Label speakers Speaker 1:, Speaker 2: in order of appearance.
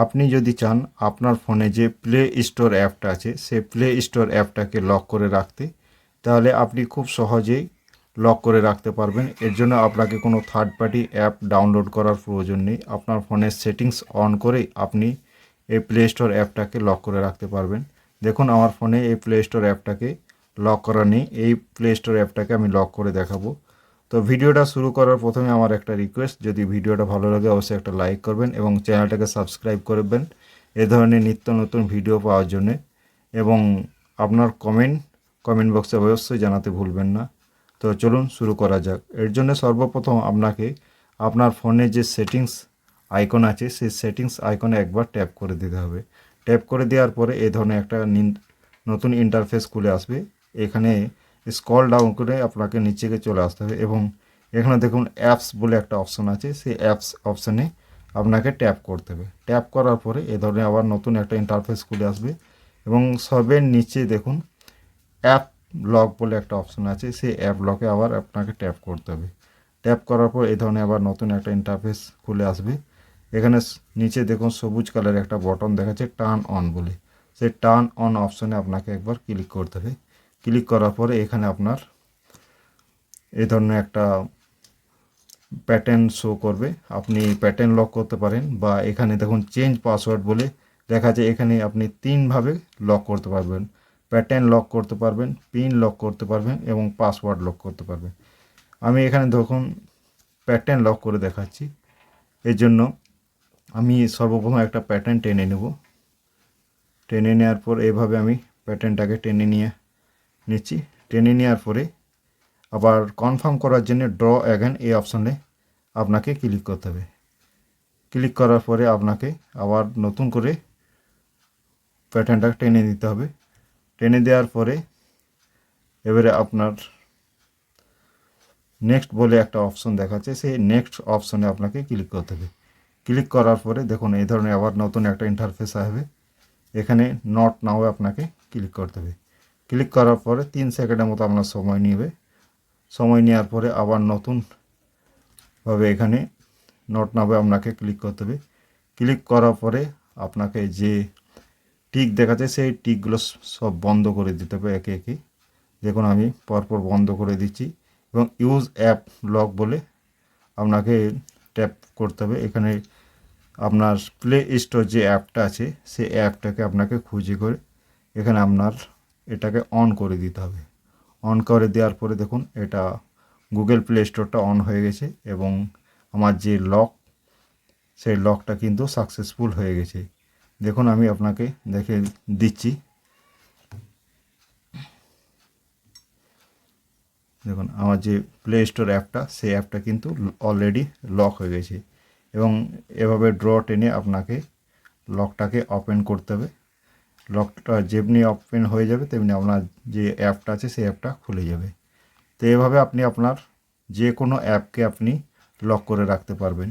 Speaker 1: আপনি যদি চান আপনার ফোনে যে প্লে স্টোর অ্যাপটা আছে সেই প্লে স্টোর অ্যাপটাকে লক করে রাখতে, তাহলে আপনি খুব সহজেই লক করে রাখতে পারবেন। এর জন্য আপনাকে কোনো থার্ড পার্টি অ্যাপ ডাউনলোড করার প্রয়োজন নেই। আপনার ফোনের সেটিংস অন করেই আপনি এই প্লে স্টোর অ্যাপটাকে লক করে রাখতে পারবেন। দেখুন আমার ফোনে এই প্লে স্টোর অ্যাপটাকে লক করা নেই। এই প্লে স্টোর অ্যাপটাকে আমি লক করে দেখাবো। তো ভিডিওটা শুরু করার প্রথমে আমার একটা রিকোয়েস্ট, যদি ভিডিওটা ভালো লাগে অবশ্যই একটা লাইক করবেন এবং চ্যানেলটাকে সাবস্ক্রাইব করবেন এ ধরনের নিত্য নতুন ভিডিও পাওয়ার জন্যে। এবং আপনার কমেন্ট বক্সে অবশ্যই জানাতে ভুলবেন না। তো চলুন শুরু করা যাক। এর জন্য সর্বপ্রথম আপনাকে আপনার ফোনে যে সেটিংস আইকন আছে সেই সেটিংস আইকনে একবার ট্যাপ করে দিতে হবে। ট্যাপ করে দেওয়ার পরে এই ধরনের একটা নতুন ইন্টারফেস খুলে আসবে। এখানে স্ক্রল ডাউন করে আপনাকে নিচেকে চলে আসতে হবে এবং এখানে দেখুন অ্যাপস বলে একটা অপশন আছে, সেই অ্যাপস অপশানে আপনাকে ট্যাপ করতে হবে। ট্যাপ করার পরে এ ধরনের আবার নতুন একটা ইন্টারফেস খুলে আসবে এবং সবের নিচে দেখুন অ্যাপ লক বলে একটা অপশন আছে, সেই অ্যাপ লকে আবার আপনাকে ট্যাপ করতে হবে। ট্যাপ করার পর এই ধরনের আবার নতুন একটা ইন্টারফেস খুলে আসবে। এখানে নিচে দেখুন সবুজ কালারের একটা বটন দেখাচ্ছে টার্ন অন বলে, সেই টার্ন অন অপশনে আপনাকে একবার ক্লিক করতে হবে। ক্লিক করার পরে এখানে আপনার এই ধরনের একটা প্যাটার্ন শো করবে। আপনি প্যাটার্ন লক করতে পারেন বা এখানে দেখুন চেঞ্জ পাসওয়ার্ড বলে দেখা যায়, এখানে আপনি তিনভাবে লক করতে পারবেন। প্যাটার্ন লক করতে পারবেন, পিন লক করতে পারবেন এবং পাসওয়ার্ড লক করতে পারবেন। আমি এখানে দেখুন প্যাটার্ন লক করে দেখাচ্ছি। এর জন্য আমি সর্বপ্রথম একটা প্যাটার্ন টেনে নেব। টেনে নেওয়ার পর এভাবে আমি প্যাটার্নটাকে টেনে নিচ্ছি। টেনে নেওয়ার পরে আবার কনফার্ম করার জন্য ড্র অ্যাগেন এই অপশনে আপনাকে ক্লিক করতে হবে। ক্লিক করার পরে আপনাকে আবার নতুন করে প্যাটার্নটা টেনে দিতে হবে। টেনে দেওয়ার পরে এবারে আপনার নেক্সট বলে একটা অপশন দেখাচ্ছে, সেই নেক্সট অপশনে আপনাকে ক্লিক করতে হবে। ক্লিক করার পরে দেখুন এই ধরনের আবার নতুন একটা ইন্টারফেস আসবে। এখানে নট নাও আপনাকে ক্লিক করতে হবে। ক্লিক করার পরে 3 সেকেন্ডের মতো আপনার সময় নেবে। সময় নেওয়ার পরে আবার নতুনভাবে এখানে নট নাও আপনাকে ক্লিক করতে হবে। ক্লিক করার পরে আপনাকে যে টিক দেখাচ্ছে সেই টিকগুলো সব বন্ধ করে দিতে হবে একে একে। দেখুন আমি পরপর বন্ধ করে দিচ্ছি এবং ইউজ অ্যাপ লক বলে আপনাকে ট্যাপ করতে হবে। এখানে আপনার প্লে স্টোর যে অ্যাপটা আছে সেই অ্যাপটাকে আপনাকে খুঁজে করে এখানে আপনার এটাকে অন করে দিতে হবে। অন করে দেওয়ার পরে দেখুন এটা গুগল প্লে স্টোরটা অন হয়ে গেছে এবং আমার যে লক সেই লকটা কিন্তু সাকসেসফুল হয়ে গেছে। দেখুন আমি আপনাকে দেখে দিচ্ছি। দেখুন আমার যে প্লে স্টোর অ্যাপটা সেই অ্যাপটা কিন্তু অলরেডি লক হয়ে গেছে এবং এভাবে ড্র টেনে আপনাকে লকটাকে ওপেন করতে হবে। লকটা যেমনি ওপেন হয়ে যাবে তেমনি আপনার যে অ্যাপটা আছে সেই অ্যাপটা খুলে যাবে। তো এভাবে আপনি আপনার যে কোনো অ্যাপকে আপনি লক করে রাখতে পারবেন।